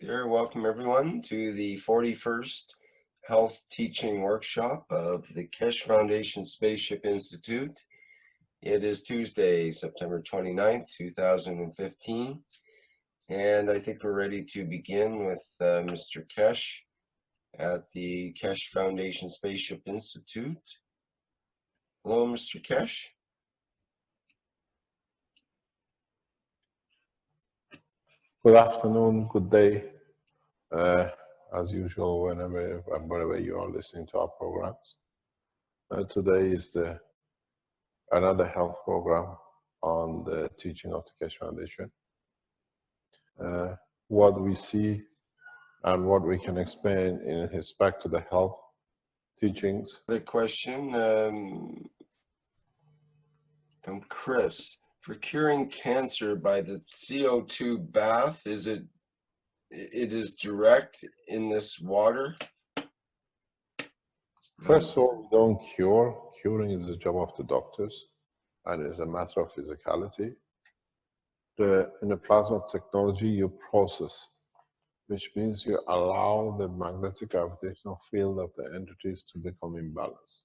Dear, welcome everyone to the 41st Health Teaching Workshop of the Keshe Foundation Spaceship Institute. It is Tuesday, September 29th, 2015, and I think we're ready to begin with Mr. Keshe at the Keshe Foundation Spaceship Institute. Hello, Mr. Keshe. Good afternoon, good day. As usual, wherever you are listening to our programs. Today is another health program on the teaching of the Keshe Foundation. What we see and what we can explain in respect to the health teachings. The question from Chris. For curing cancer by the CO2 bath, it is direct in this water? First of all, we don't cure. Curing is the job of the doctors and is a matter of physicality. In the plasma technology, you process, which means you allow the magnetic gravitational field of the entities to become imbalanced.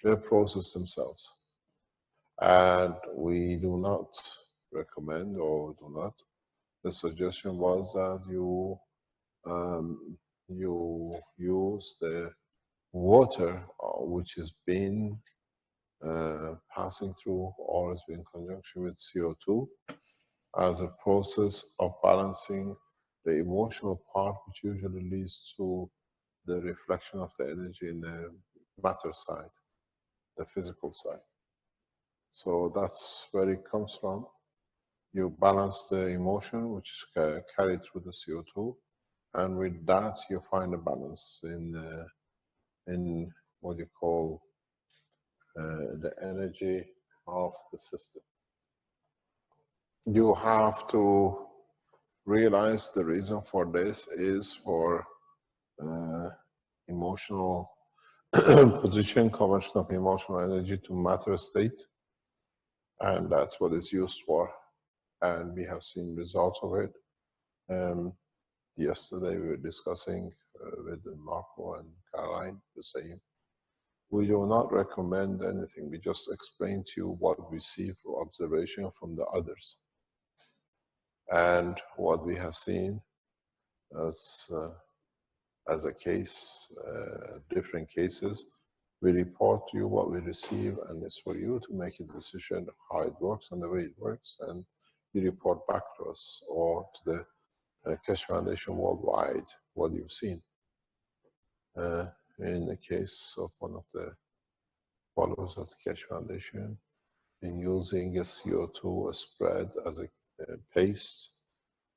They process themselves. And we do not recommend or do not. The suggestion was that you use the water which has been passing through or has been in conjunction with CO2 as a process of balancing the emotional part, which usually leads to the reflection of the energy in the matter side, the physical side. So that's where it comes from. You balance the emotion, which is carried through the CO2, and with that you find a balance in what you call the energy of the system. You have to realize the reason for this is for emotional position, conversion of emotional energy to matter state, and that's what it's used for. And we have seen results of it. Yesterday we were discussing with Marco and Caroline the same. We do not recommend anything. We just explain to you what we see for observation from the others. And what we have seen as a case, different cases, we report to you what we receive, and it's for you to make a decision how it works and the way it works, and you report back to us or to the Keshe Foundation worldwide what you've seen. In the case of one of the followers of the Keshe Foundation, in using a CO2 spread as a paste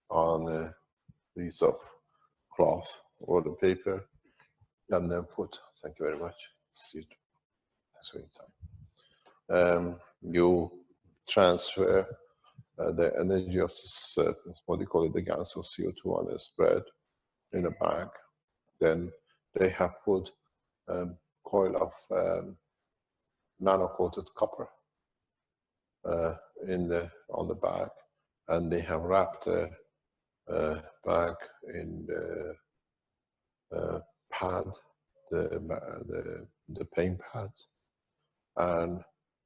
on a piece of cloth or the paper, and then put, thank you very much, thanks for your time. You transfer the energy of this, what do you call it, the gallons of CO2 on a spread in a bag. Then they have put a coil of nano-coated copper on the bag, and they have wrapped a bag in the pad, the pain pad, and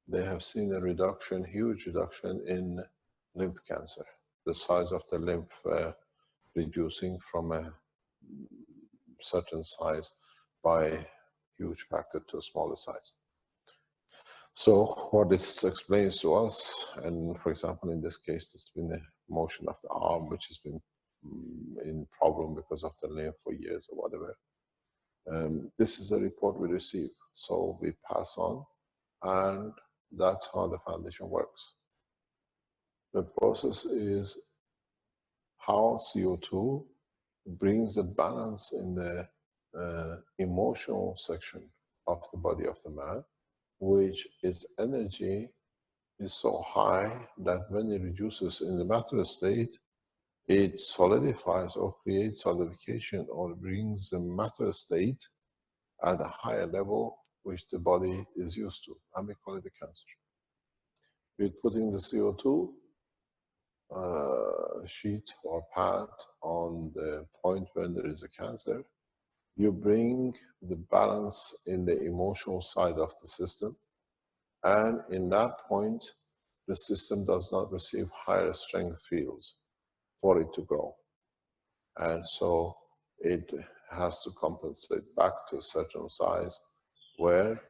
they have seen a reduction, huge reduction in lymph cancer. The size of the lymph reducing from a certain size by a huge factor to a smaller size. So what this explains to us, and for example in this case there's been a motion of the arm which has been in problem because of the lymph for years or whatever. This is the report we receive, so we pass on, and that's how the foundation works. The process is how CO2 brings a balance in the emotional section of the body of the man, which its energy is so high that when it reduces in the matter state, it solidifies or creates solidification or brings the matter state at a higher level which the body is used to, and we call it the cancer. With putting the CO2, sheet or pad on the point when there is a cancer, you bring the balance in the emotional side of the system. And in that point, the system does not receive higher strength fields for it to grow. And so it has to compensate back to a certain size where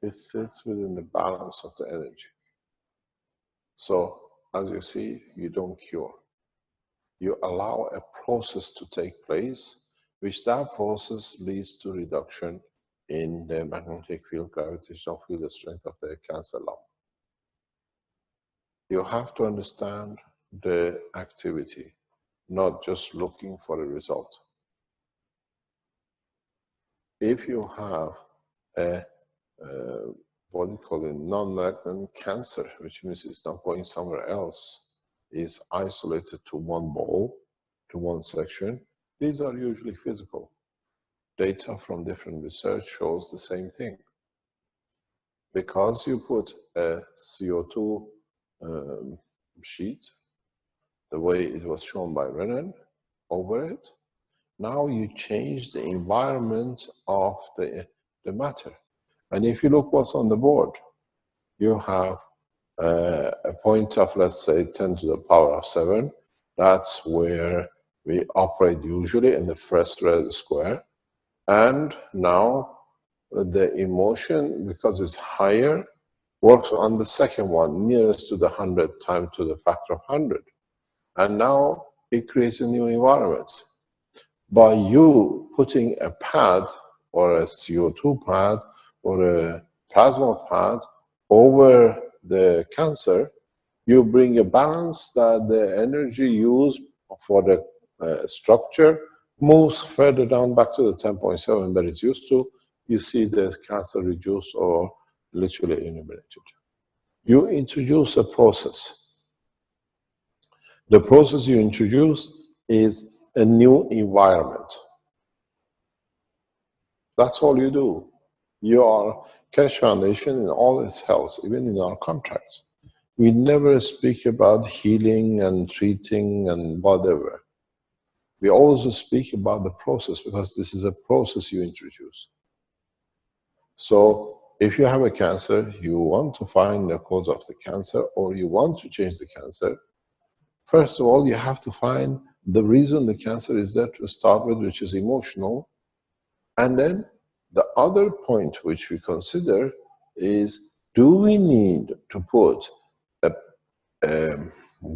it sits within the balance of the energy. So as you see, you don't cure. You allow a process to take place, which that process leads to reduction in the magnetic field, gravitational field, the strength of the cancer lump. You have to understand the activity, not just looking for a result. If you have a what do you call it, non-malignant cancer, which means it's not going somewhere else, is isolated to one ball, to one section, these are usually physical. Data from different research shows the same thing. Because you put a CO2 sheet, the way it was shown by Renan, over it, now you change the environment of the matter. And if you look what's on the board, you have a point of, let's say, 10 to the power of 7. That's where we operate usually in the first red square. And now the emotion, because it's higher, works on the second one, nearest to the 100 times to the factor of 100. And now it creates a new environment. By you putting a pad or a CO2 pad or a plasma pad over the cancer, you bring a balance that the energy used for the structure moves further down back to the 10.7 that it's used to. You see the cancer reduced or literally eliminated. You introduce a process. The process you introduce is a new environment. That's all you do. You are Keshe Foundation in all its health, even in our contracts. We never speak about healing and treating and whatever. We also speak about the process because this is a process you introduce. So if you have a cancer, you want to find the cause of the cancer or you want to change the cancer, first of all, you have to find the reason the cancer is there to start with, which is emotional. And then the other point which we consider is, do we need to put a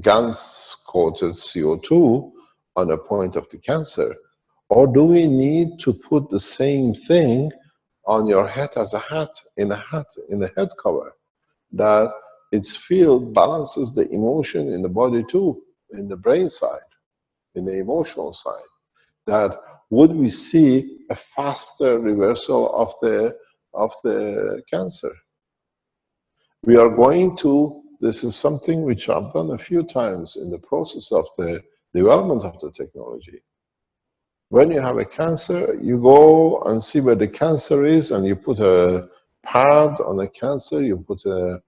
GANS-coated CO2 on a point of the cancer? Or do we need to put the same thing on your head as a hat, in the head cover, that its field balances the emotion in the body too, in the brain side, in the emotional side? That would we see a faster reversal of the cancer? We are going to, this is something which I've done a few times in the process of the development of the technology. When you have a cancer, you go and see where the cancer is and you put a pad on the cancer, you put a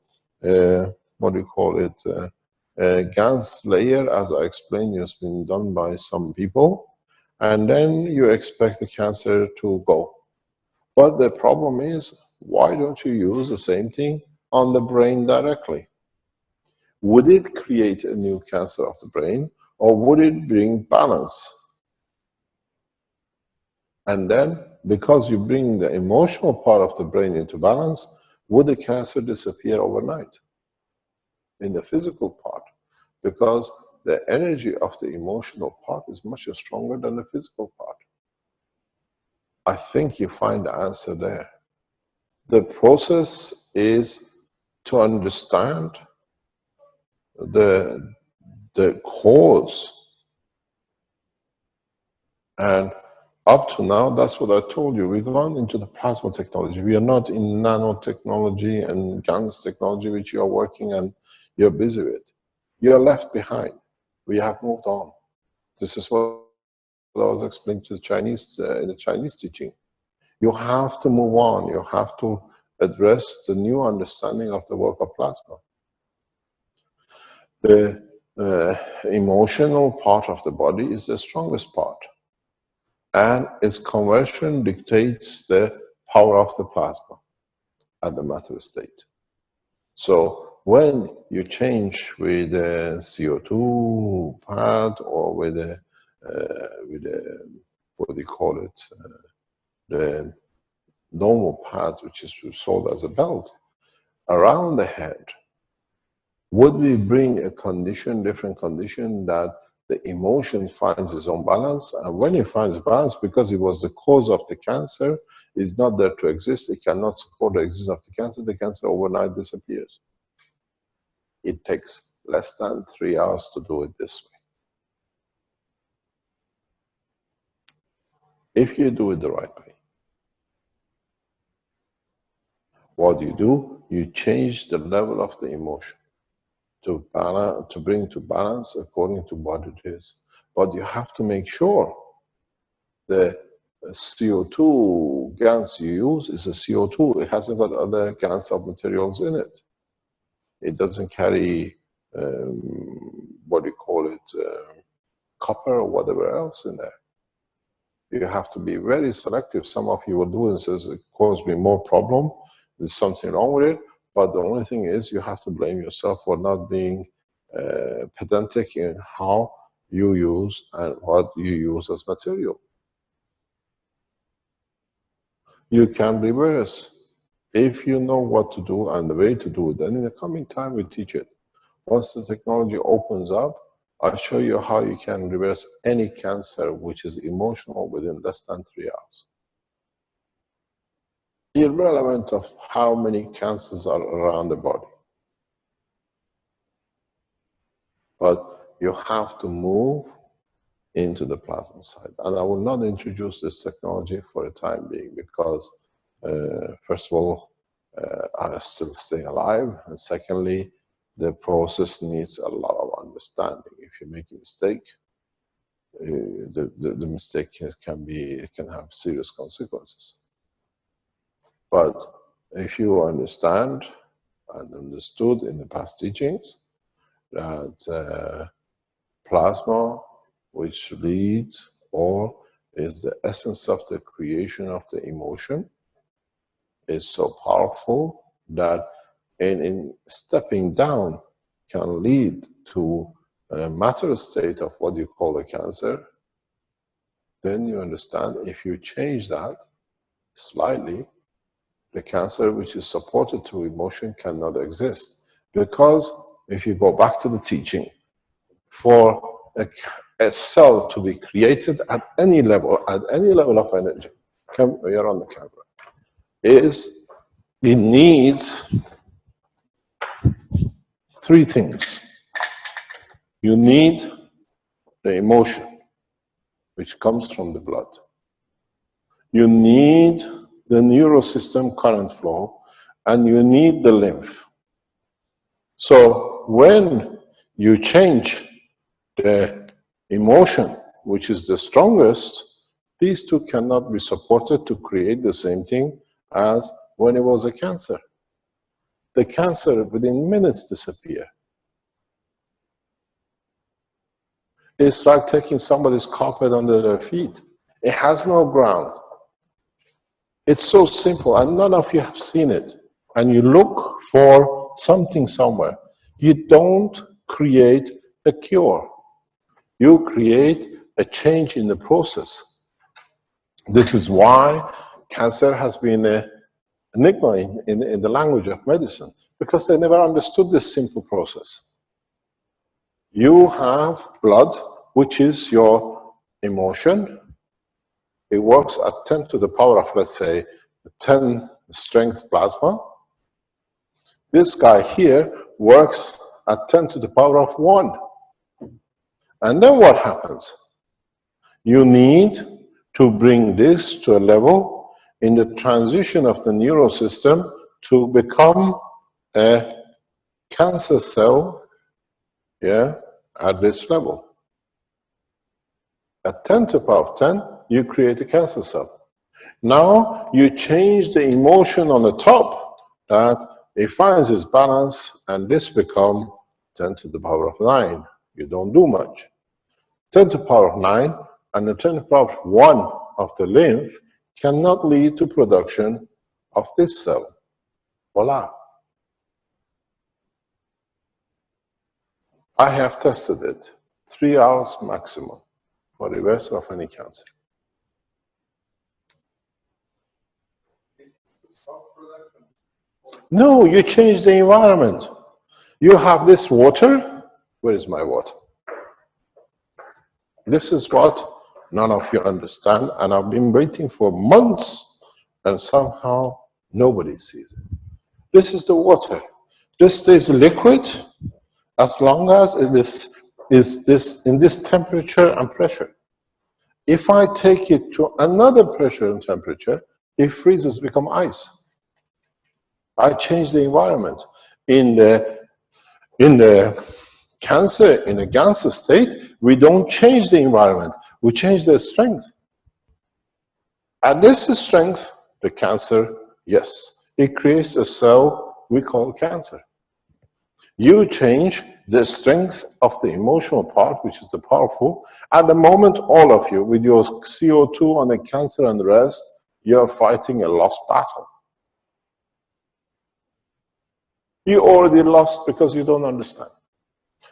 what do you call it, a GANS layer, as I explained, it's been done by some people. And then you expect the cancer to go. But the problem is, why don't you use the same thing on the brain directly? Would it create a new cancer of the brain, or would it bring balance? And then, because you bring the emotional part of the brain into balance, would the cancer disappear overnight in the physical part? Because the energy of the emotional part is much stronger than the physical part. I think you find the answer there. The process is to understand the cause. And up to now, that's what I told you. We've gone into the plasma technology. We are not in nanotechnology and GANS technology, which you are working and you're busy with. You are left behind. We have moved on. This is what I was explaining to the Chinese in the Chinese teaching. You have to move on. You have to address the new understanding of the work of plasma. The emotional part of the body is the strongest part, and its conversion dictates the power of the plasma at the matter state. So when you change with a CO2 pad or with a what do you call it, the normal pads, which is sold as a belt, around the head, would we bring a condition, different condition, that the emotion finds its own balance? And when it finds balance, because it was the cause of the cancer, is not there to exist, it cannot support the existence of the cancer overnight disappears. It takes less than 3 hours to do it this way, if you do it the right way. What do? You change the level of the emotion to balance, to bring to balance according to what it is. But you have to make sure the CO2 GANs you use is a CO2. It hasn't got other GAN submaterials in it. It doesn't carry, what do you call it, copper or whatever else in there. You have to be very selective. Some of you will do it and says it caused me more problem. There's something wrong with it. But the only thing is you have to blame yourself for not being pedantic in how you use and what you use as material. You can reverse if you know what to do and the way to do it. Then in the coming time we teach it. Once the technology opens up, I'll show you how you can reverse any cancer which is emotional within less than 3 hours. Irrelevant of how many cancers are around the body. But you have to move into the plasma side. And I will not introduce this technology for the time being because, first of all, I still stay alive. And secondly, the process needs a lot of understanding. If you make a mistake, the mistake can have serious consequences. But if you understand and understood in the past teachings that plasma, which leads or is the essence of the creation of the emotion, is so powerful that in stepping down can lead to a matter state of what you call a cancer, then you understand if you change that slightly, the cancer which is supported through emotion cannot exist. Because if you go back to the teaching, for a cell to be created at any level of energy, you're on the camera, it needs 3 things. You need the emotion, which comes from the blood. You need the neurosystem current flow, and you need the lymph. So when you change the emotion, which is the strongest, these 2 cannot be supported to create the same thing as when it was a cancer. The cancer within minutes disappear. It's like taking somebody's carpet under their feet. It has no ground. It's so simple, and none of you have seen it. And you look for something somewhere. You don't create a cure. You create a change in the process. This is why cancer has been an enigma in the language of medicine, because they never understood this simple process. You have blood, which is your emotion. It works at 10 to the power of, let's say, 10 strength plasma. This guy here works at 10 to the power of 1. And then what happens? You need to bring this to a level in the transition of the neural system to become a cancer cell, yeah, at this level. At 10 to the power of 10, you create a cancer cell. Now you change the emotion on the top, that it finds its balance, and this becomes 10 to the power of 9. You don't do much. 10 to the power of 9 and the 10 to the power of 1 of the lymph cannot lead to production of this cell. Voila. I have tested it. 3 hours maximum for reversal of any cancer. No, you change the environment. You have this water. Where is my water? This is what none of you understand, and I've been waiting for months, and somehow nobody sees it. This is the water. This stays liquid as long as it is in this temperature and pressure. If I take it to another pressure and temperature, it freezes, becomes ice. I change the environment. In the cancer, in a cancer state, we don't change the environment. We change the strength. At this strength, the cancer, yes, it creates a cell we call cancer. You change the strength of the emotional part, which is the powerful. At the moment, all of you, with your CO2 on the cancer and the rest, you're fighting a lost battle. You already lost because you don't understand.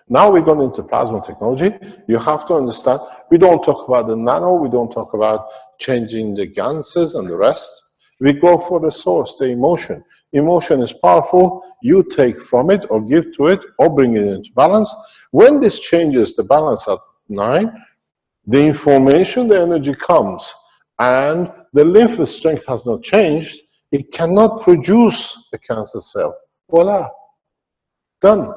Now we're going into plasma technology. You have to understand, we don't talk about the nano, we don't talk about changing the gases and the rest. We go for the source, the emotion. Emotion is powerful. You take from it or give to it or bring it into balance. When this changes the balance at 9, the information, the energy comes, and the lymph strength has not changed, it cannot produce a cancer cell. Voila, done.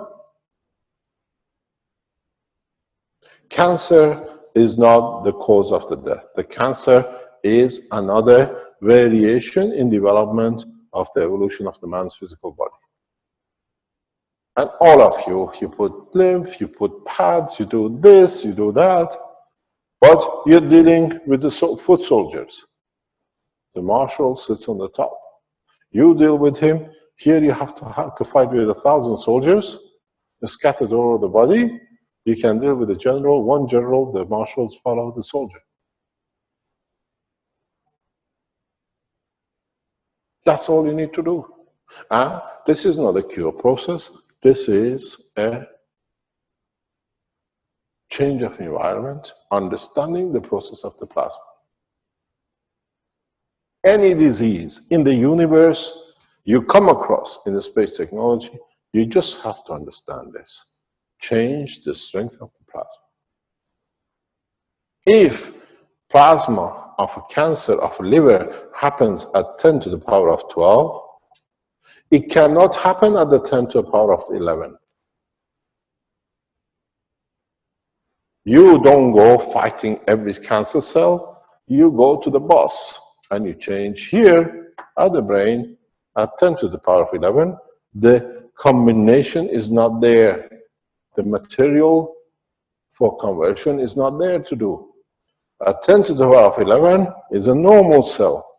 Cancer is not the cause of the death. The cancer is another variation in development of the evolution of the man's physical body. And all of you, you put lymph, you put pads, you do this, you do that, but you're dealing with the foot soldiers. The marshal sits on the top. You deal with him. Here you have to fight with 1,000 soldiers scattered all over the body. You can deal with the general, one general, the marshals follow the soldier. That's all you need to do. And this is not a cure process. This is a change of environment, understanding the process of the plasma. Any disease in the universe you come across in the space technology, you just have to understand this. Change the strength of the plasma. If plasma of a cancer of a liver happens at 10 to the power of 12, it cannot happen at the 10 to the power of 11. You don't go fighting every cancer cell. You go to the boss and you change here at the brain at 10 to the power of 11. The combination is not there. The material for conversion is not there to do. A 10 to the power of 11 is a normal cell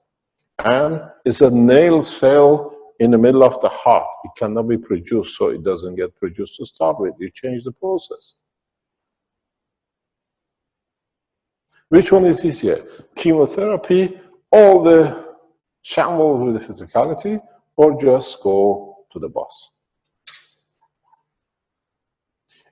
and is a nail cell in the middle of the heart. It cannot be produced, so it doesn't get produced to start with. You change the process. Which one is easier? Chemotherapy, all the shambles with the physicality, or just go to the boss?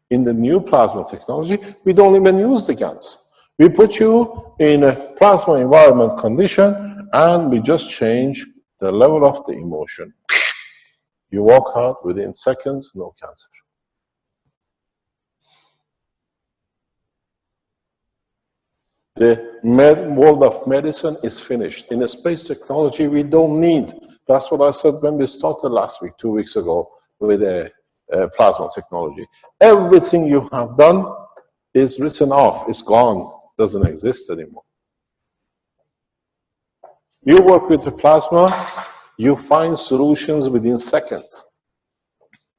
In the new plasma technology, we don't even use the guns. We put you in a plasma environment condition and we just change the level of the emotion. You walk out within seconds, no cancer. The world of medicine is finished. In a space technology, we don't need. That's what I said when we started last week, 2 weeks ago, with a plasma technology. Everything you have done is written off, it's gone, doesn't exist anymore. You work with the plasma, you find solutions within seconds.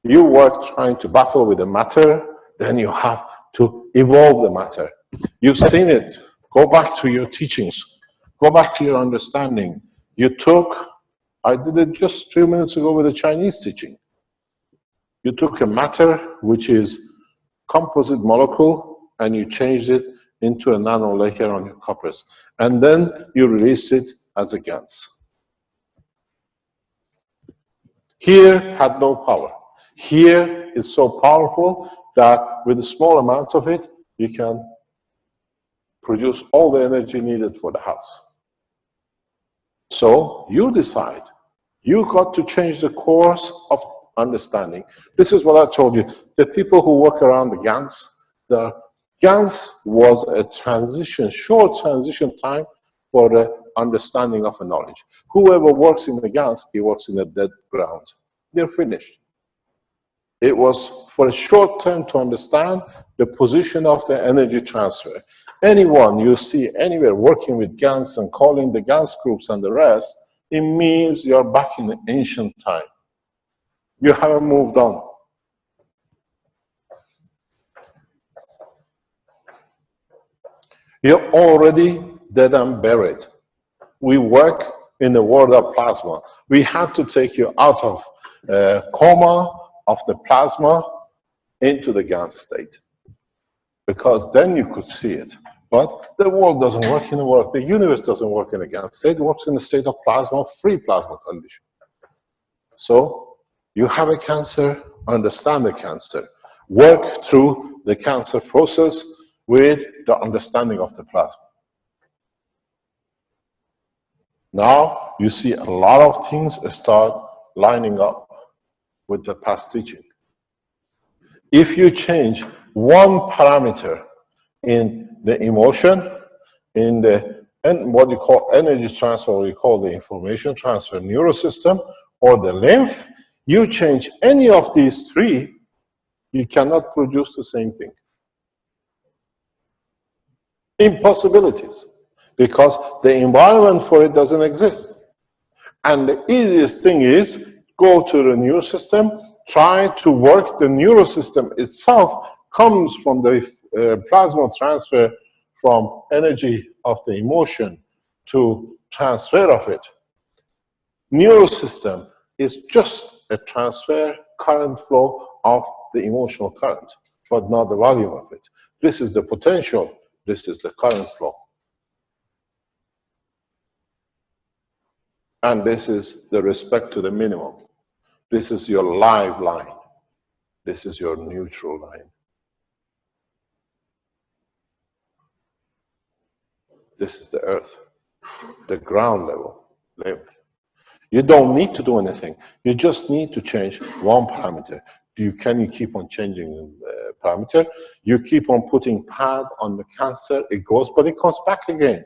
You work trying to battle with the matter, then you have to evolve the matter. You've seen it. Go back to your teachings. Go back to your understanding. I did it just 2 minutes ago with the Chinese teaching. You took a matter which is composite molecule and you changed it into a nano layer on your coppers. And then you release it as a GANs. Here had no power. Here is so powerful that with a small amount of it, you can produce all the energy needed for the house. So you decide. You got to change the course of understanding. This is what I told you. The people who work around the GANs was a transition, short transition time for the understanding of a knowledge. Whoever works in the GANs, he works in a dead ground. They're finished. It was for a short term to understand the position of the energy transfer. Anyone you see anywhere working with GANs and calling the GANs groups and the rest, it means you're back in the ancient time. You haven't moved on. You're already dead and buried. We work in the world of plasma. We had to take you out of coma of the plasma into the GANs state, because then you could see it. But the world doesn't work in the world. The universe doesn't work in the GANs state. It works in the state of plasma, free plasma condition. So you have a cancer, understand the cancer. Work through the cancer process with the understanding of the plasma. Now you see a lot of things start lining up with the past teaching. If you change one parameter in the emotion, in the what you call energy transfer, or you call the information transfer neurosystem, or the lymph, you change any of these three, you cannot produce the same thing. Impossibilities, because the environment for it doesn't exist. And the easiest thing is go to the neurosystem, try to work the neurosystem itself, comes from the plasma transfer from energy of the emotion to transfer of it. Neurosystem is just a transfer current flow of the emotional current, but not the volume of it. This is the potential, this is the current flow. And this is the respect to the minimum. This is your live line. This is your neutral line. This is the earth, the ground level, lymph. You don't need to do anything. You just need to change one parameter. Can you keep on changing the parameter? You keep on putting pad on the cancer, it goes, but it comes back again.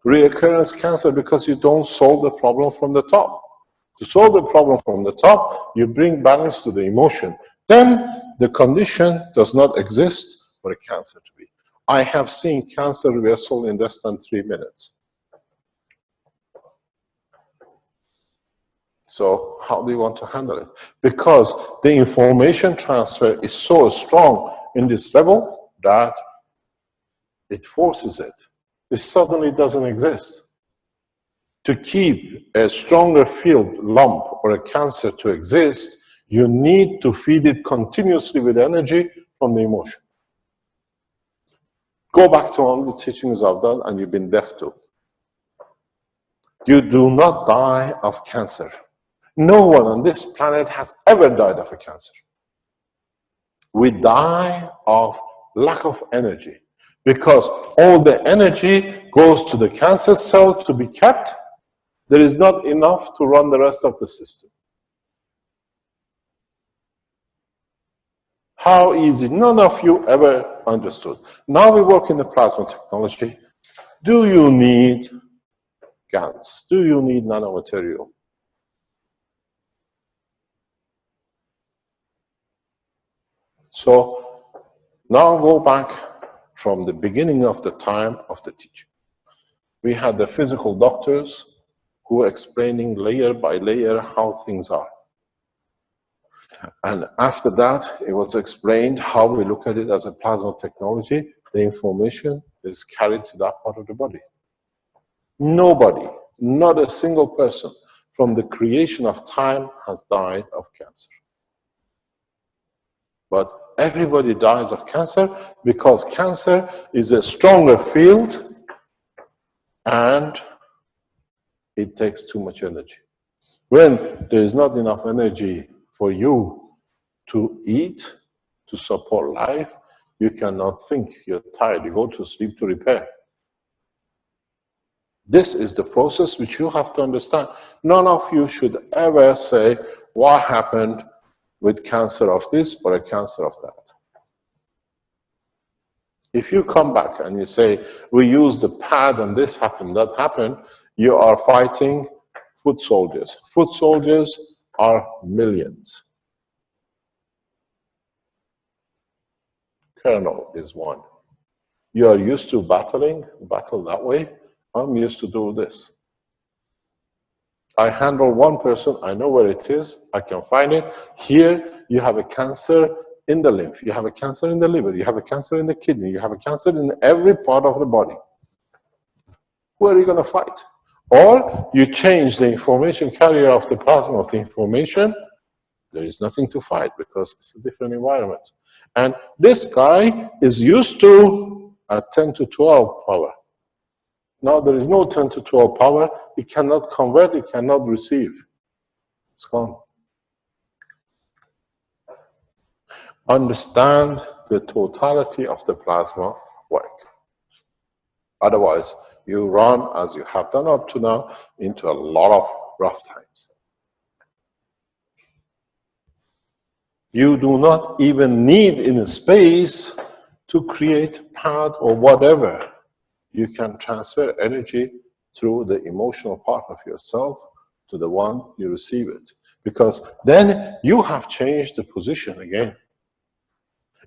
Reoccurrence cancer, because you don't solve the problem from the top. To solve the problem from the top, you bring balance to the emotion. Then the condition does not exist for a cancer to be. I have seen cancer reversal in less than 3 minutes. So how do you want to handle it? Because the information transfer is so strong in this level that it forces it. It suddenly doesn't exist. To keep a stronger field lump or a cancer to exist, you need to feed it continuously with energy from the emotion. Go back to all the teachings I've done and you've been deaf to. You do not die of cancer. No one on this planet has ever died of a cancer. We die of lack of energy, because all the energy goes to the cancer cell to be kept. There is not enough to run the rest of the system. How easy? None of you ever understood. Now we work in the plasma technology. Do you need GANs? Do you need nanomaterial? So now go back from the beginning of the time of the teaching. We had the physical doctors who were explaining layer by layer how things are. And after that, it was explained how we look at it as a plasma technology. The information is carried to that part of the body. Nobody, not a single person, from the creation of time has died of cancer. But everybody dies of cancer because cancer is a stronger field and it takes too much energy. When there is not enough energy for you to eat, to support life, you cannot think, you're tired, you go to sleep to repair. This is the process which you have to understand. None of you should ever say, what happened with cancer of this or a cancer of that. If you come back and you say, we use the pad and this happened, that happened, you are fighting foot soldiers. Foot soldiers are millions. Colonel is one. You are used to battle that way. I'm used to do this. I handle one person, I know where it is, I can find it. Here, you have a cancer in the lymph, you have a cancer in the liver, you have a cancer in the kidney, you have a cancer in every part of the body. Who are you going to fight? Or you change the information carrier of the plasma of the information, there is nothing to fight because it's a different environment. And this guy is used to a 10 to 12 power. Now there is no 10 to 12 power, it cannot convert, it cannot receive. It's gone. Understand the totality of the plasma work. Otherwise, you run, as you have done up to now, into a lot of rough times. You do not even need in a space to create pad or whatever. You can transfer energy through the emotional part of yourself to the one you receive it. Because then you have changed the position again.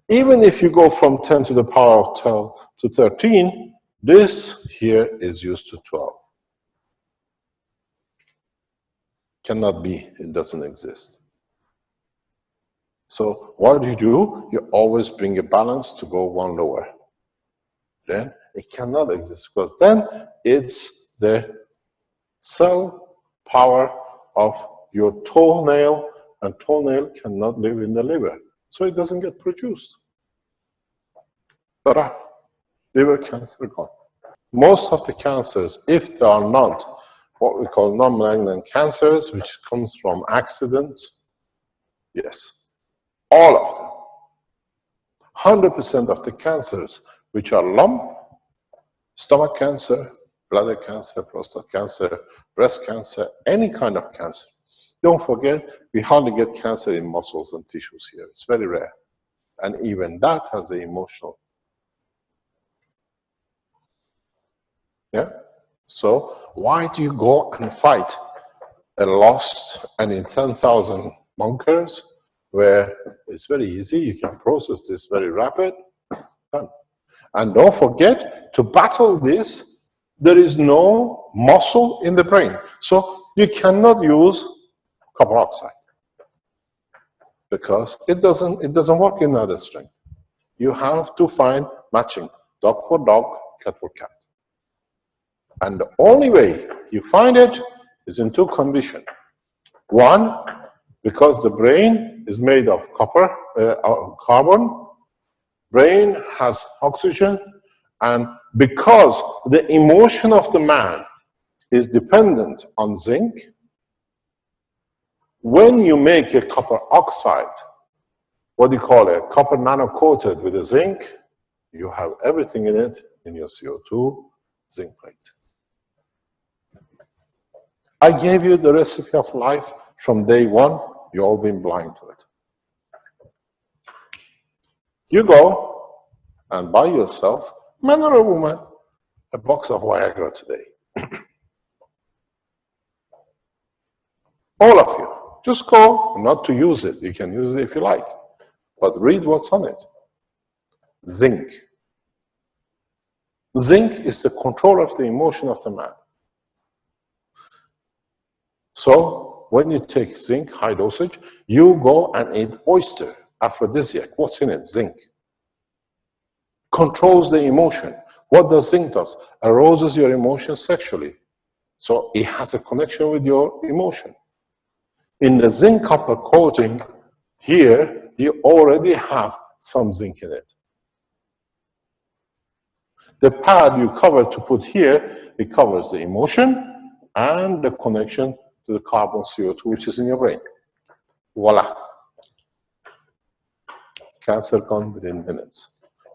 Even if you go from 10 to the power of 12 to 13, this here is used to 12. Cannot be, it doesn't exist. So what do? You always bring a balance to go one lower. Then it cannot exist because then it's the cell power of your toenail, and toenail cannot live in the liver. So it doesn't get produced. Ta-da! Liver cancer gone. Most of the cancers, if they are not what we call non-malignant cancers, which comes from accidents, yes, all of them. 100% of the cancers which are lump, stomach cancer, bladder cancer, prostate cancer, breast cancer, any kind of cancer. Don't forget, we hardly get cancer in muscles and tissues here. It's very rare. And even that has the emotional. Yeah? So why do you go and fight a lost and in 10,000 bunkers where it's very easy, you can process this very rapid, done. And don't forget, to battle this, there is no muscle in the brain. So you cannot use copper oxide because it doesn't work in that strength. You have to find matching, dog for dog, cat for cat. And the only way you find it is in two conditions. One, because the brain is made of carbon, brain has oxygen, and because the emotion of the man is dependent on zinc, when you make a copper oxide, what do you call it, copper nano-coated with a zinc, you have everything in it in your CO2 zinc plate. I gave you the recipe of life from day one. You've all been blind to it. You go and buy yourself, man or a woman, a box of Viagra today. All of you. Just go, not to use it. You can use it if you like. But read what's on it. Zinc. Zinc is the control of the emotion of the man. So, when you take zinc, high dosage, you go and eat oyster, aphrodisiac. What's in it? Zinc. Controls the emotion. What does zinc do? Arouses your emotion sexually. So, it has a connection with your emotion. In the zinc copper coating, here, you already have some zinc in it. The pad you cover to put here, it covers the emotion and the connection to the carbon CO2, which is in your brain. Voila. Cancer gone within minutes.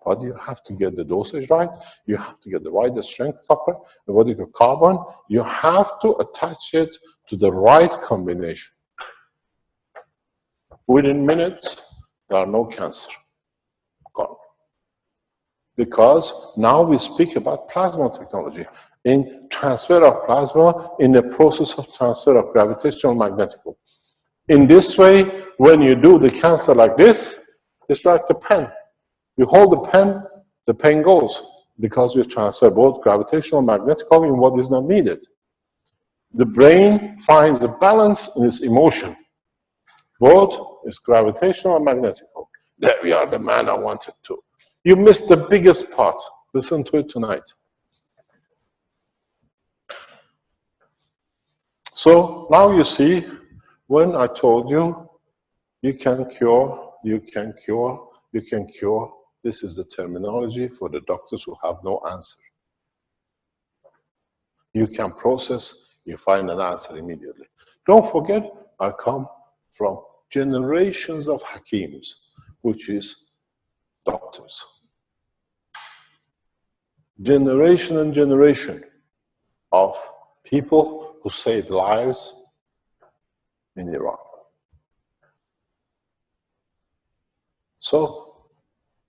But you have to get the dosage right. You have to get the right strength copper, the what you call carbon. You have to attach it to the right combination. Within minutes, there are no cancer. Gone. Because now we speak about plasma technology. In transfer of plasma, in the process of transfer of gravitational magnetic. In this way, when you do the cancer like this, it's like the pen. You hold the pen goes, because you transfer both gravitational magnetic in what is not needed. The brain finds the balance in its emotion. Both is gravitational and magnetic. There we are, the man I wanted to. You missed the biggest part. Listen to it tonight. So now you see, when I told you, you can cure, you can cure, you can cure. This is the terminology for the doctors who have no answer. You can process, you find an answer immediately. Don't forget, I come from generations of Hakims, which is doctors. Generation and generation of people who saved lives in Iran. So,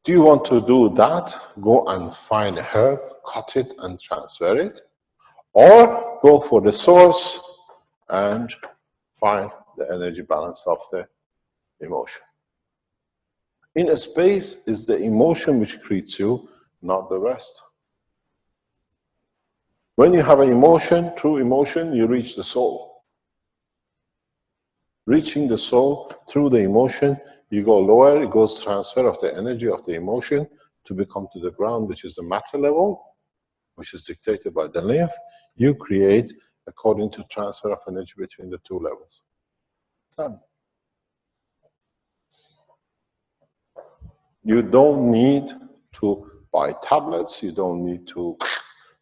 do you want to do that? Go and find a herb, cut it and transfer it. Or go for the source and find the energy balance of the emotion. In a space is the emotion which creates you, not the rest. When you have an emotion, true emotion, you reach the soul. Reaching the soul through the emotion, you go lower, it goes transfer of the energy of the emotion to become to the ground, which is the matter level, which is dictated by the lymph. You create according to transfer of energy between the two levels. Done. You don't need to buy tablets, you don't need to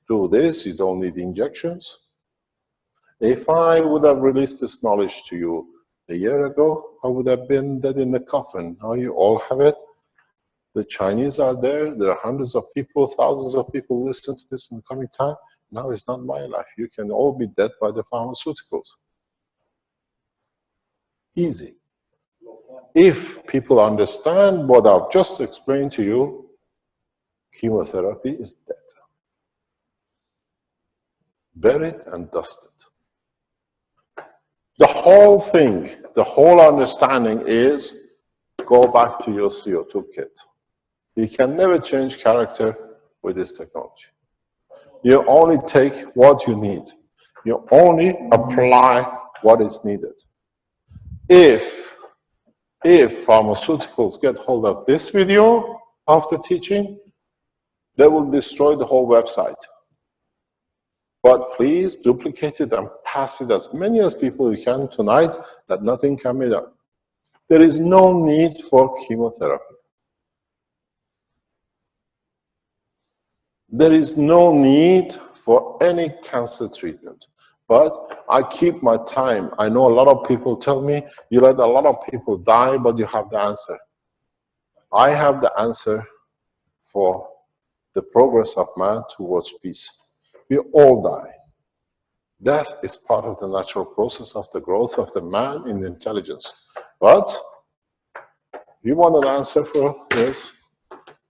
do this, you don't need injections. If I would have released this knowledge to you a year ago, I would have been dead in the coffin. Now you all have it. The Chinese are there. There are hundreds of people, thousands of people who listen to this in the coming time. Now it's not my life. You can all be dead by the pharmaceuticals. Easy. If people understand what I've just explained to you, chemotherapy is dead. Buried and dusted. The whole thing, the whole understanding is go back to your CO2 kit. You can never change character with this technology. You only take what you need. You only apply what is needed. If pharmaceuticals get hold of this video of the teaching, they will destroy the whole website. But please duplicate it and pass it as many as people you can tonight, that nothing can be done. There is no need for chemotherapy. There is no need for any cancer treatment. But I keep my time. I know a lot of people tell me, you let a lot of people die, but you have the answer. I have the answer for the progress of man towards peace. We all die. Death is part of the natural process of the growth of the man in intelligence. But if you want an answer for this,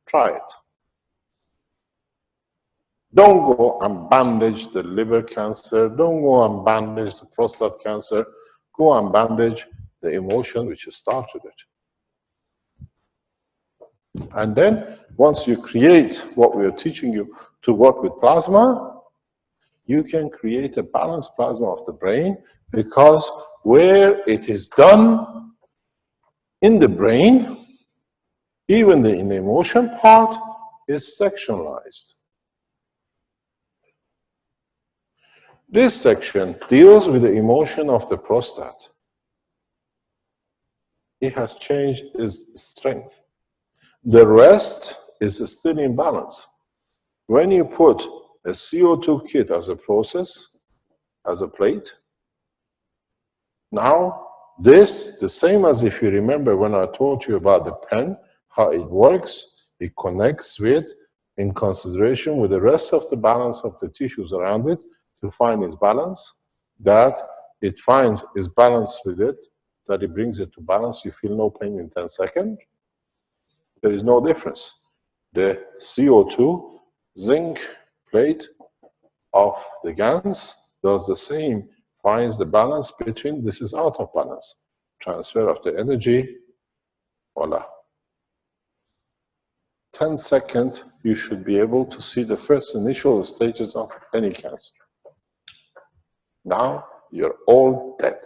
try it. Don't go and bandage the liver cancer. Don't go and bandage the prostate cancer. Go and bandage the emotion which started it. And then, once you create what we are teaching you to work with plasma, you can create a balanced plasma of the brain, because where it is done in the brain, even in the emotion part, is sectionalized. This section deals with the emotion of the prostate. It has changed its strength. The rest is still in balance. When you put a CO2 kit as a process, as a plate, now this, the same as if you remember when I told you about the pen, how it works, it connects with, in consideration with the rest of the balance of the tissues around it to find its balance, that it finds its balance with it, that it brings it to balance, you feel no pain in 10 seconds. There is no difference. The CO2 zinc plate of the GANs does the same, finds the balance between, this is out of balance. Transfer of the energy, voila. 10 seconds, you should be able to see the first initial stages of any cancer. Now, you're all dead.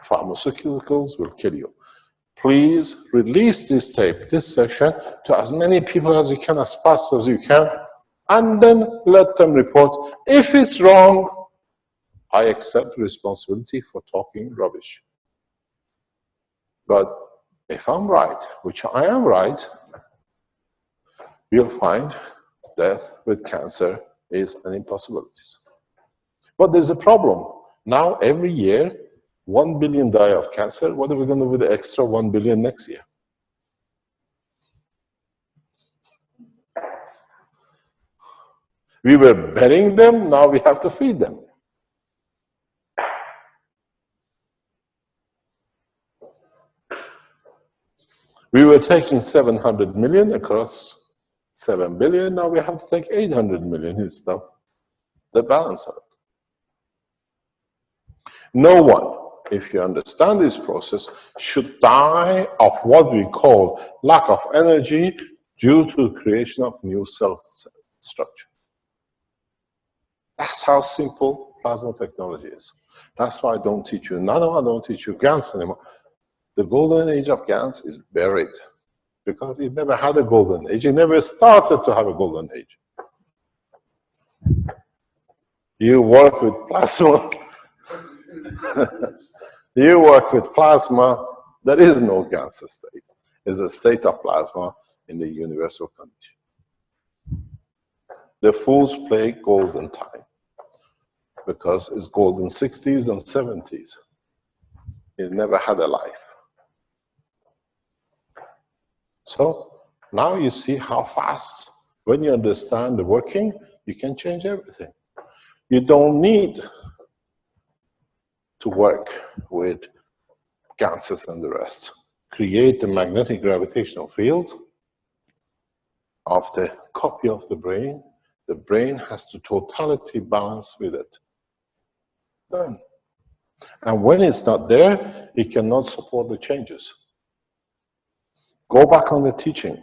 Pharmaceuticals will kill you. Please release this tape, this session, to as many people as you can, as fast as you can, and then let them report. If it's wrong, I accept responsibility for talking rubbish. But if I'm right, which I am right, you'll find death with cancer is an impossibility. But there's a problem. Now, every year, 1 billion die of cancer. What are we going to do with the extra 1 billion next year? We were burying them, now we have to feed them. We were taking 700 million across 7 billion, now we have to take 800 million instead of the balance of it. No one, if you understand this process, should die of what we call lack of energy due to the creation of new cell structure. That's how simple plasma technology is. That's why I don't teach you nano, I don't teach you GANs anymore. The golden age of GANs is buried because it never had a golden age. It never started to have a golden age. You work with plasma. You work with plasma. There is no GANs state. It's a state of plasma in the universal condition. The fools play golden time because it's golden 60s and 70s. It never had a life. So now you see how fast, when you understand the working, you can change everything. You don't need to work with gases and the rest. Create a magnetic gravitational field of the copy of the brain. The brain has to totality balance with it. Done. And when it's not there, it cannot support the changes. Go back on the teaching.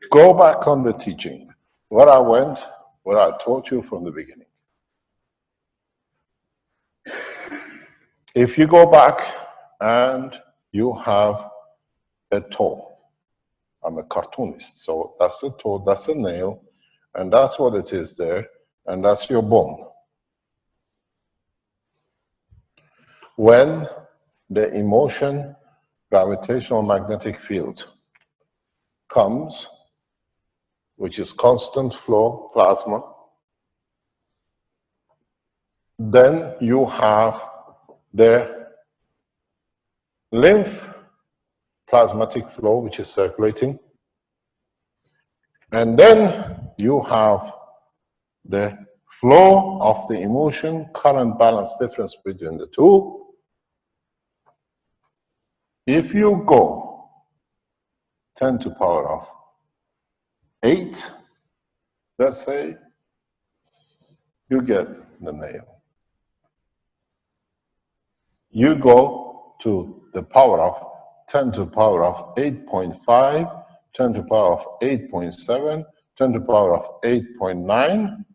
Go back on the teaching. Where I went, where I taught you from the beginning. If you go back and you have a toe, I'm a cartoonist, so that's a toe, that's a nail, and that's what it is there, and that's your bone. When the emotion gravitational magnetic field comes, which is constant flow plasma, then you have the lymph plasmatic flow, which is circulating, and then you have the flow of the emotion current balance difference between the two. If you go 10 to the power of 8, let's say, you get the nail. You go to the power of 10 to the power of 8.5, 10 to the power of 8.7, 10 to the power of 8.9,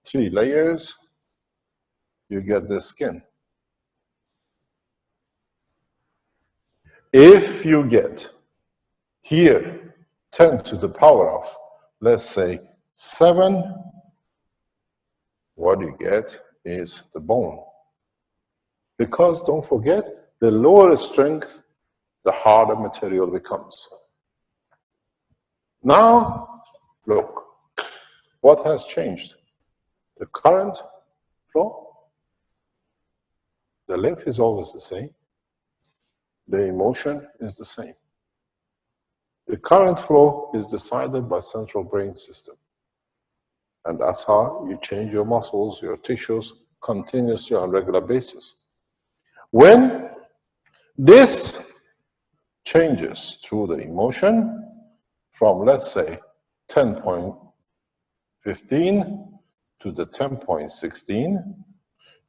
3 layers, you get the skin. If you get here 10 to the power of, let's say, 7, what you get is the bone. Because don't forget, the lower strength, the harder material becomes. Now, look, what has changed? The current flow, the lymph is always the same. The emotion is the same. The current flow is decided by central brain system. And that's how you change your muscles, your tissues, continuously on a regular basis. When this changes through the emotion from, let's say, 10.15 to the 10.16,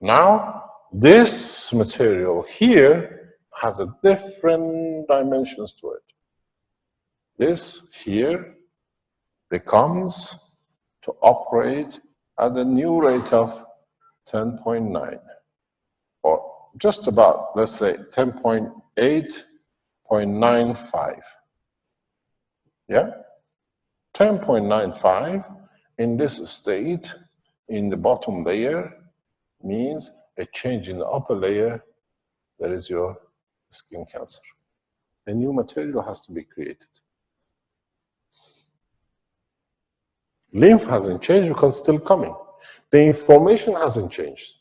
now this material here has a different dimensions to it. This here becomes to operate at the new rate of 10.9, or just about, let's say, 10.8.95. Yeah? 10.95 in this state, in the bottom layer, means a change in the upper layer, that is your skin cancer. A new material has to be created. Lymph hasn't changed because it's still coming. The information hasn't changed,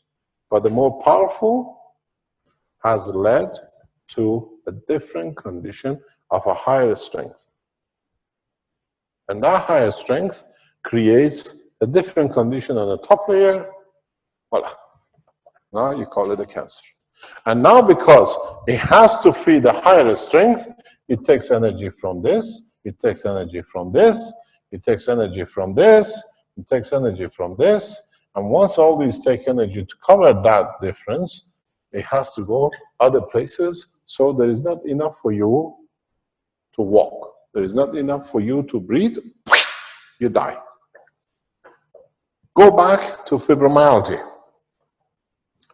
but the more powerful has led to a different condition of a higher strength. And that higher strength creates a different condition on the top layer. Voila. Now you call it a cancer. And now because it has to feed a higher strength, it takes energy from this, it takes energy from this, it takes energy from this, it takes energy from this, and once all these take energy to cover that difference, it has to go other places, so there is not enough for you to walk. There is not enough for you to breathe, you die. Go back to fibromyalgia.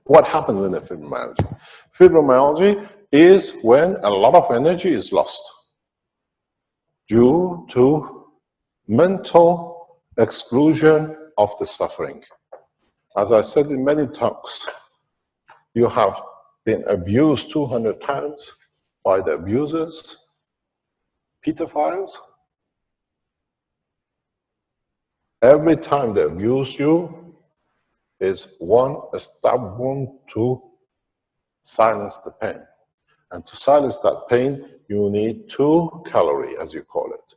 What happens in the fibromyalgia? Fibromyalgia is when a lot of energy is lost due to mental exclusion of the suffering. As I said in many talks, you have been abused 200 times by the abusers, pedophiles. Every time they abuse you is one stab wound to silence the pain. And to silence that pain, you need 2 calories, as you call it.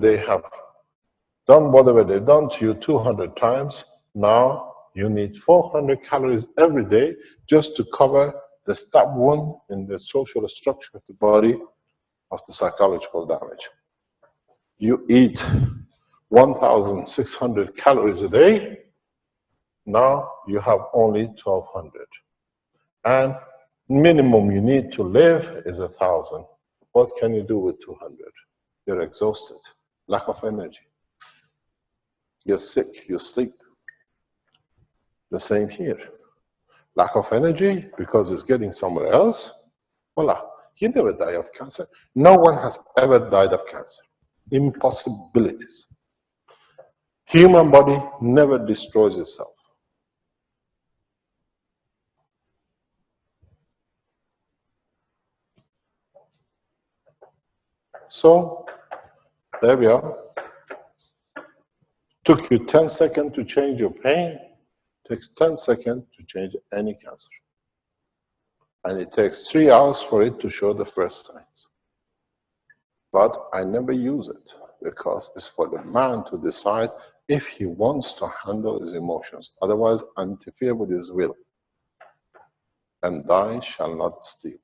They have done whatever they've done to you 200 times. Now you need 400 calories every day just to cover the stab wound in the social structure of the body of the psychological damage. You eat 1,600 calories a day. Now you have only 1,200. And minimum you need to live is 1,000. What can you do with 200? You're exhausted, lack of energy. You're sick, you sleep. The same here. Lack of energy because it's getting somewhere else. Voila, you never die of cancer. No one has ever died of cancer. Impossibilities. Human body never destroys itself. So, there we are. Took you 10 seconds to change your pain. Takes 10 seconds to change any cancer. And it takes 3 hours for it to show the first signs. But I never use it because it's for the man to decide if he wants to handle his emotions. Otherwise, interfere with his will. And thou shalt not steal.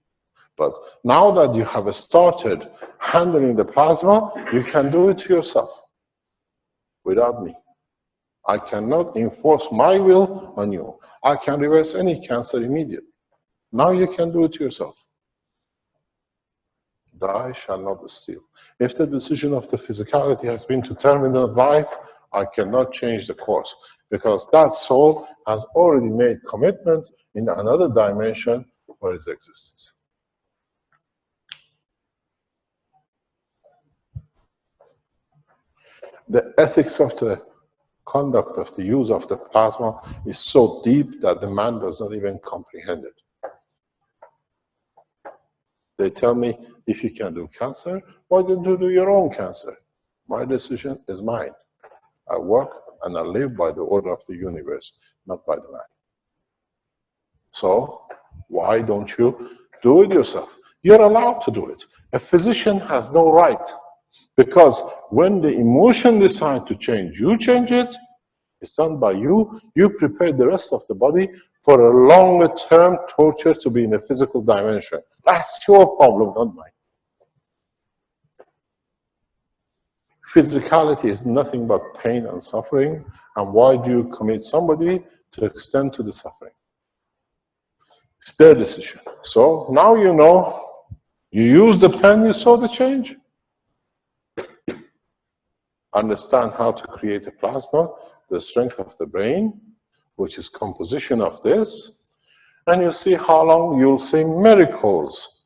But now that you have started handling the plasma, you can do it yourself without me. I cannot enforce my will on you. I can reverse any cancer immediately. Now you can do it yourself. Thou shalt not steal. If the decision of the physicality has been to terminate life, I cannot change the course because that soul has already made commitment in another dimension for its existence. The ethics of the conduct of the use of the plasma is so deep that the man does not even comprehend it. They tell me, if you can do cancer, why don't you do your own cancer? My decision is mine. I work and I live by the order of the universe, not by the man. So why don't you do it yourself? You're allowed to do it. A physician has no right, because when the emotion decides to change, you change it. It's done by you. You prepare the rest of the body for a longer term torture to be in a physical dimension. That's your problem, not mine. Physicality is nothing but pain and suffering. And why do you commit somebody to extend to the suffering? It's their decision. So now you know, you use the pen, you saw the change. Understand how to create a plasma, the strength of the brain, which is composition of this, and you see how long you'll see miracles.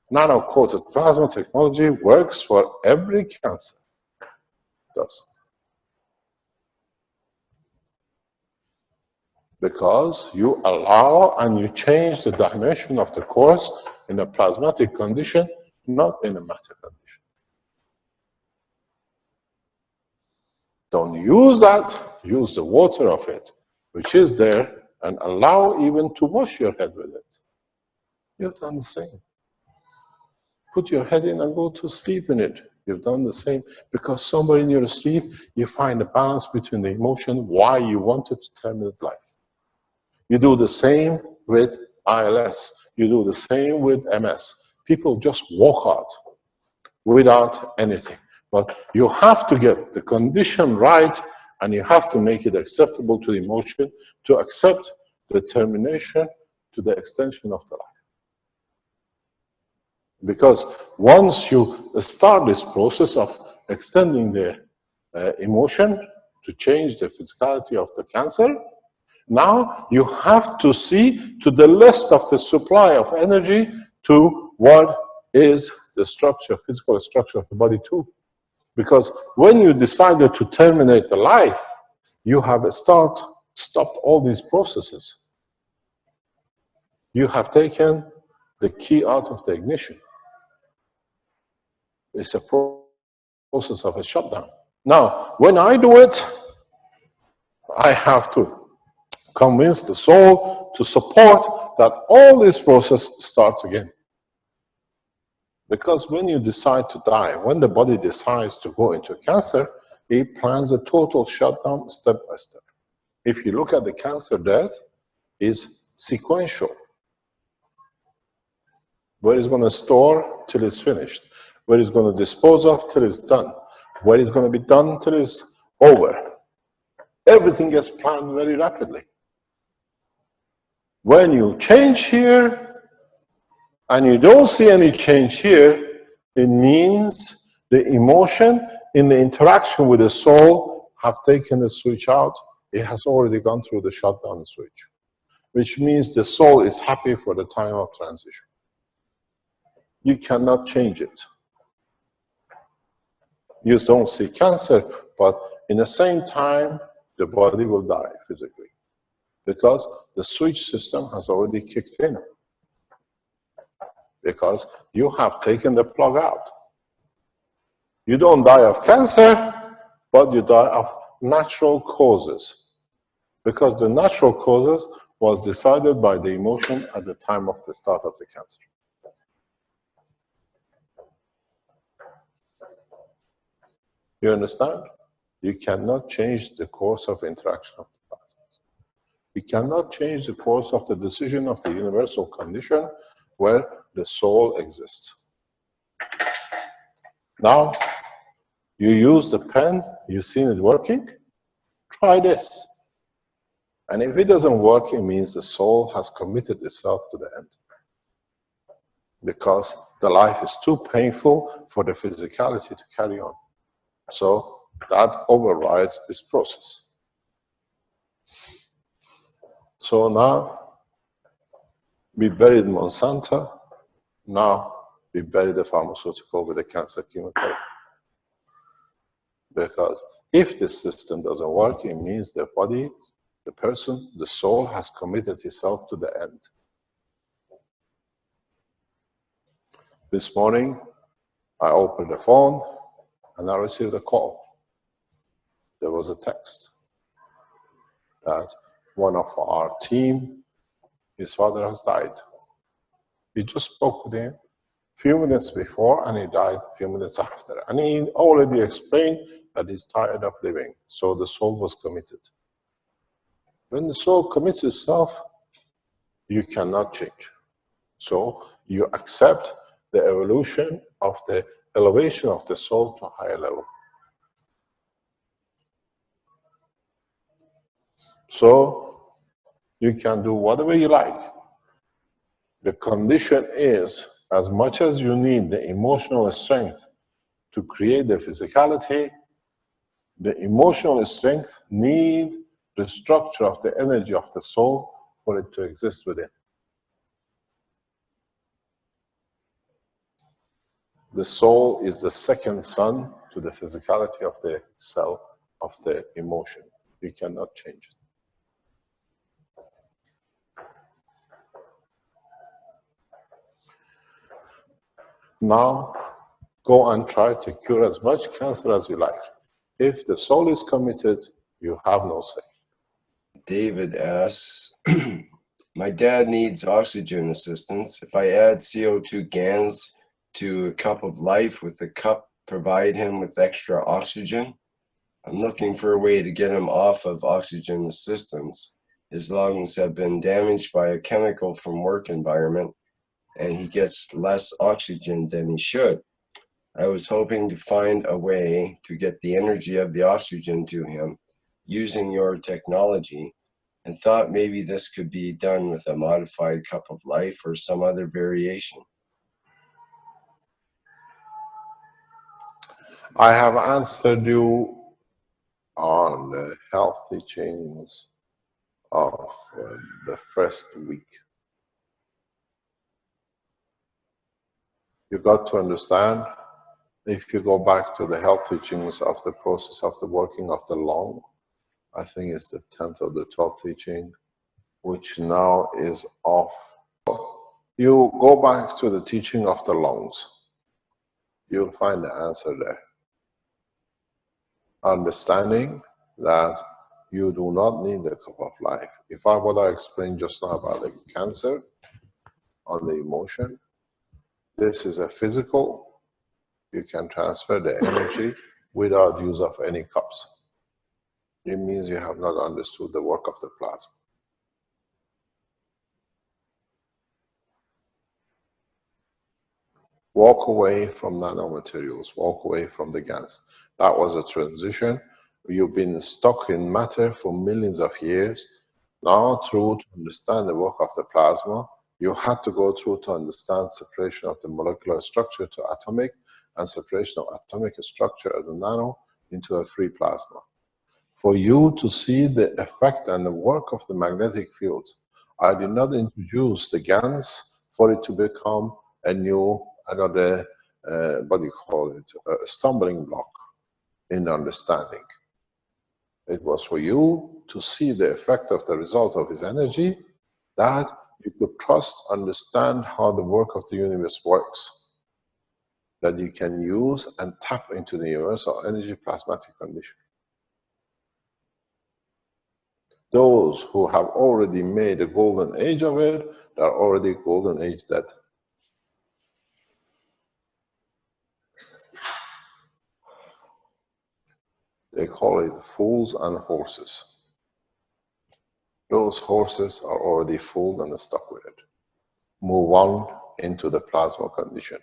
Nano-coated plasma technology works for every cancer. It does. Because you allow and you change the dimension of the course in a plasmatic condition, not in a matter condition. Don't use that, use the water of it, which is there, and allow even to wash your head with it. You've done the same. Put your head in and go to sleep in it. You've done the same, because somewhere in your sleep, you find a balance between the emotion, why you wanted to terminate life. You do the same with ILS. You do the same with MS. People just walk out without anything. But you have to get the condition right, and you have to make it acceptable to the emotion to accept the termination to the extension of the life. Because once you start this process of extending the emotion to change the physicality of the cancer, now you have to see to the list of the supply of energy to what is the structure, physical structure of the body too. Because when you decided to terminate the life, you have stopped all these processes. You have taken the key out of the ignition. It's a process of a shutdown. Now, when I do it, I have to convince the soul to support that all this process starts again. Because when you decide to die, when the body decides to go into cancer, it plans a total shutdown step by step. If you look at the cancer death, it's sequential. Where it's going to store till it's finished. Where it's going to dispose of till it's done. Where it's going to be done till it's over. Everything gets planned very rapidly. When you change here, and you don't see any change here, it means the emotion in the interaction with the soul have taken the switch out. It has already gone through the shutdown switch, which means the soul is happy for the time of transition. You cannot change it. You don't see cancer, but in the same time, the body will die physically, because the switch system has already kicked in. Because you have taken the plug out. You don't die of cancer, but you die of natural causes. Because the natural causes was decided by the emotion at the time of the start of the cancer. You understand? You cannot change the course of interaction of the plasmas. You cannot change the course of the decision of the universal condition where the soul exists. Now, you use the pen, you've seen it working, try this. And if it doesn't work, it means the soul has committed itself to the end. Because the life is too painful for the physicality to carry on. So that overrides this process. So now, we buried Monsanto, now we bury the pharmaceutical with the cancer chemotherapy. Because if this system doesn't work, it means the body, the person, the soul has committed itself to the end. This morning, I opened the phone and I received a call. There was a text that one of our team, his father has died. We just spoke with him a few minutes before and he died a few minutes after. And he already explained that he's tired of living. So the soul was committed. When the soul commits itself, you cannot change. So you accept the evolution of the elevation of the soul to a higher level. So you can do whatever you like. The condition is, as much as you need the emotional strength to create the physicality, the emotional strength needs the structure of the energy of the soul for it to exist within. The soul is the second sun to the physicality of the self, of the emotion. You cannot change it. Now, go and try to cure as much cancer as you like. If the soul is committed, you have no say. David asks, my dad needs oxygen assistance. If I add CO2 GANs to a cup of life, with the cup provide him with extra oxygen? I'm looking for a way to get him off of oxygen assistance. His lungs have been damaged by a chemical from work environment, and he gets less oxygen than he should. I was hoping to find a way to get the energy of the oxygen to him using your technology, and thought maybe this could be done with a modified cup of life or some other variation. I have answered you on the health teachings of the first week. You got to understand, if you go back to the health teachings of the process of the working of the lung, I think it's the 10th or the 12th teaching, which now is off. You go back to the teaching of the lungs, you'll find the answer there. Understanding that you do not need the cup of life. If I what I explained just now about the cancer on the emotion, this is a physical, you can transfer the energy without use of any cups. It means you have not understood the work of the plasma. Walk away from nanomaterials, walk away from the GANs. That was a transition. You've been stuck in matter for millions of years. Now, to understand the work of the plasma, you had to go through to understand separation of the molecular structure to atomic, and separation of atomic structure as a nano into a free plasma. For you to see the effect and the work of the magnetic fields, I did not introduce the GANs for it to become a new, another, what do you call it, a stumbling block in understanding. It was for you to see the effect of the result of his energy, that you could trust, understand how the work of the universe works, that you can use and tap into the universal energy plasmatic condition. Those who have already made a golden age of it, they are already golden age dead. They call it fools and horses. Those horses are already fooled and stuck with it. Move on into the plasma condition.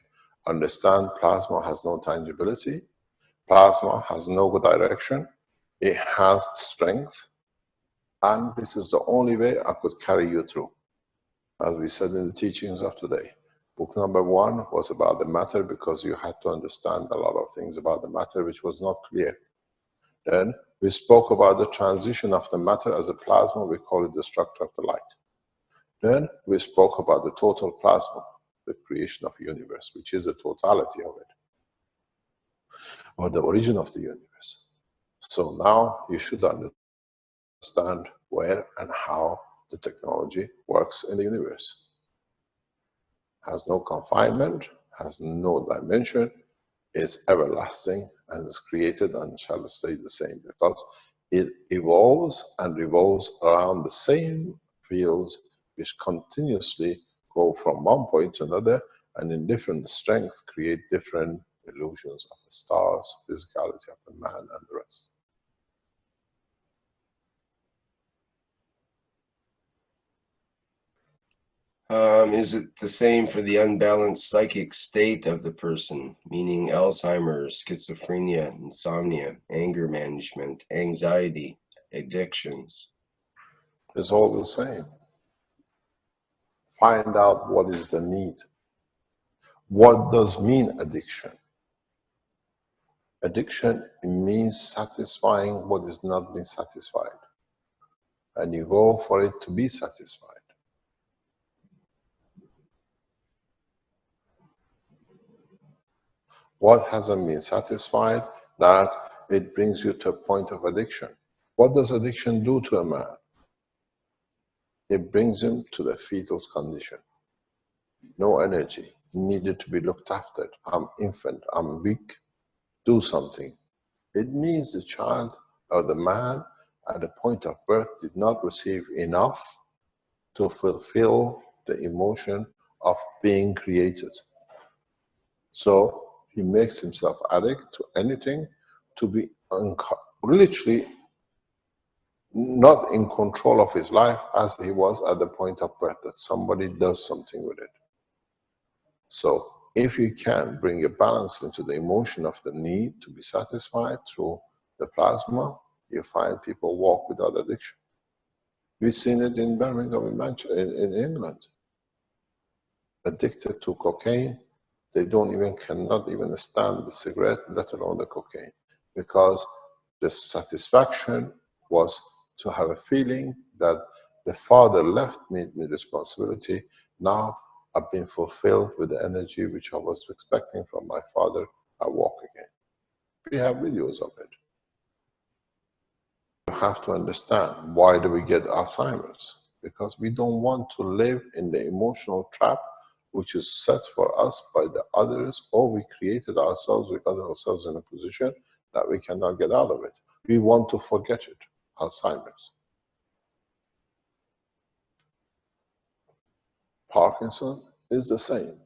Understand plasma has no tangibility. Plasma has no direction. It has strength. And this is the only way I could carry you through. As we said in the teachings of today. Book number 1 was about the matter, because you had to understand a lot of things about the matter which was not clear. Then we spoke about the transition of the matter as a plasma. We call it the structure of the light. Then we spoke about the total plasma, the creation of the universe, which is the totality of it, or the origin of the universe. So now you should understand where and how the technology works in the universe. Has no confinement, has no dimension, is everlasting, and is created and shall stay the same, because it evolves and revolves around the same fields which continuously go from one point to another, and in different strength create different illusions of the stars, physicality of the man, and the rest. Is it the same for the unbalanced psychic state of the person, meaning Alzheimer's, schizophrenia, insomnia, anger management, anxiety, addictions? It's all the same. Find out what is the need. What does mean addiction? Addiction means satisfying what is not being satisfied, and you go for it to be satisfied. What hasn't been satisfied, that it brings you to a point of addiction. What does addiction do to a man? It brings him to the fetal condition. No energy, needed to be looked after. I'm infant, I'm weak, do something. It means the child or the man at the point of birth did not receive enough to fulfill the emotion of being created. So he makes himself addict to anything, to be literally not in control of his life as he was at the point of birth, that somebody does something with it. So if you can bring a balance into the emotion of the need to be satisfied through the plasma, you find people walk without addiction. We've seen it in Birmingham, in England. Addicted to cocaine, they cannot even stand the cigarette, let alone the cocaine, because the satisfaction was to have a feeling that the father left me with responsibility. Now I've been fulfilled with the energy which I was expecting from my father. I walk again. We have videos of it. You have to understand, why do we get Alzheimer's? Because we don't want to live in the emotional trap which is set for us by the others, or we created ourselves, we got ourselves in a position that we cannot get out of it. We want to forget it. Alzheimer's. Parkinson is the same.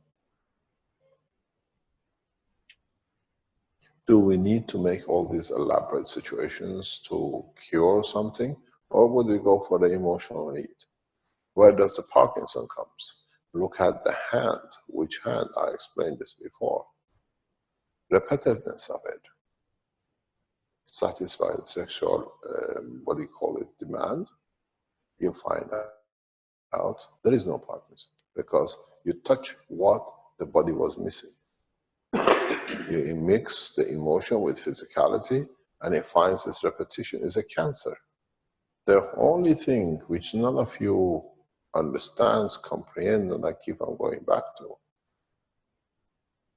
Do we need to make all these elaborate situations to cure something, or would we go for the emotional need? Where does the Parkinson comes? Look at the hand. Which hand? I explained this before. Repetitiveness of it. Satisfy the sexual, demand. You find out there is no Parkinson, because you touch what the body was missing. You mix the emotion with physicality, and it finds this repetition is a cancer. The only thing which none of you understands, comprehends, and I keep on going back to,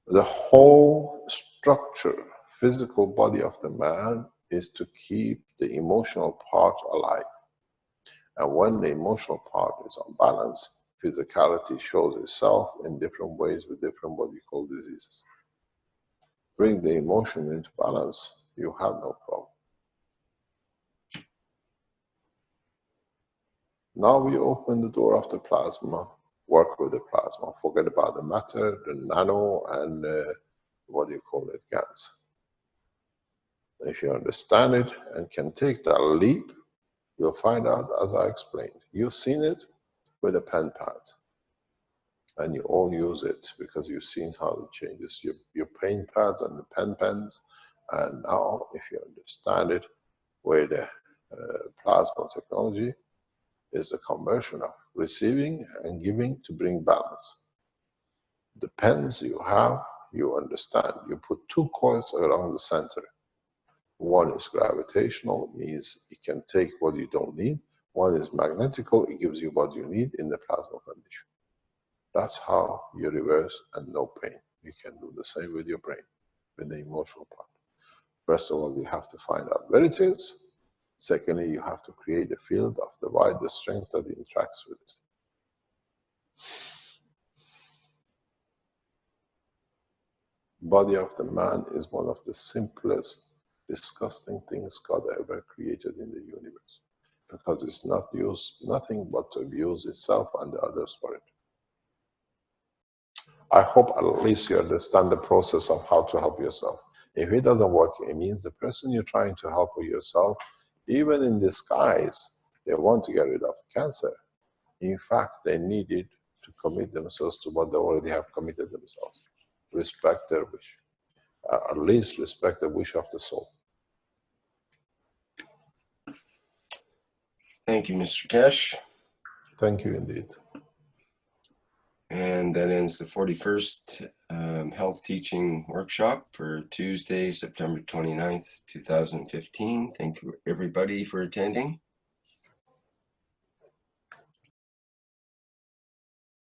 the whole structure, physical body of the man is to keep the emotional part alive. And when the emotional part is unbalanced, physicality shows itself in different ways with different what we call diseases. Bring the emotion into balance, you have no problem. Now we open the door of the plasma, work with the plasma, forget about the matter, the nano, and GANs. If you understand it and can take that leap, you'll find out, as I explained. You've seen it with a pen pad, and you all use it because you've seen how it changes your paint pads and the pen pens. And now, if you understand it, where the plasma technology is a conversion of receiving and giving to bring balance. The pens you have, you understand. You put two coils around the center. One is gravitational, means it can take what you don't need. One is magnetical, it gives you what you need in the plasma condition. That's how you reverse and no pain. You can do the same with your brain, with the emotional part. First of all, you have to find out where it is. Secondly, you have to create a field of the strength that interacts with it. body of the man is one of the simplest, disgusting things God ever created in the universe, because it's not used nothing but to abuse itself and the others for it. I hope at least you understand the process of how to help yourself. If it doesn't work, it means the person you're trying to help with yourself, even in disguise, they want to get rid of the cancer. In fact, they needed to commit themselves to what they already have committed themselves. Respect their wish. At least respect the wish of the soul. Thank you, Mr. Keshe. Thank you indeed. And that ends the 41st Health Teaching Workshop for Tuesday, September 29th, 2015. Thank you, everybody, for attending.